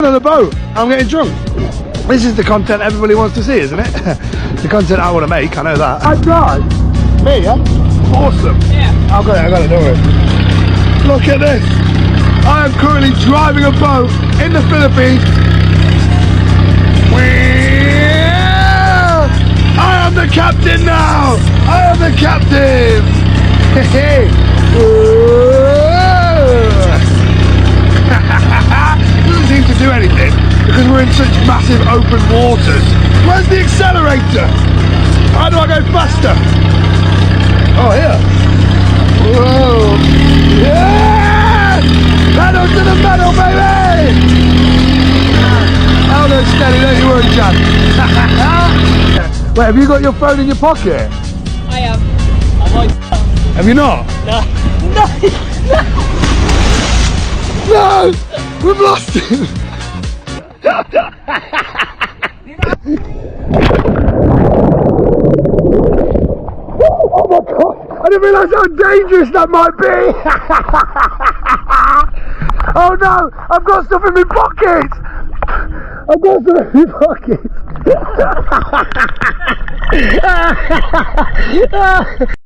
On the boat, I'm getting drunk. This is the content everybody wants to see, isn't it? The content I want to make, I know that. I drive. Me, yeah? Awesome. Yeah. I got it, don't worry. Look at this. I am currently driving a boat in the Philippines. I am the captain now. I am the captain. Doesn't seem to do anything because we're in such massive open waters. Where's the accelerator? How do I go faster? Oh, here. Whoa. Yeah! Pedal to the metal, baby! Hold on steady, don't you worry, John. Wait, have you got your phone in your pocket? I have. I might. Have you not? No. No! We've lost him! Oh my god! I didn't realise how dangerous that might be! Oh no! I've got stuff in my pocket! I've got stuff in my pocket!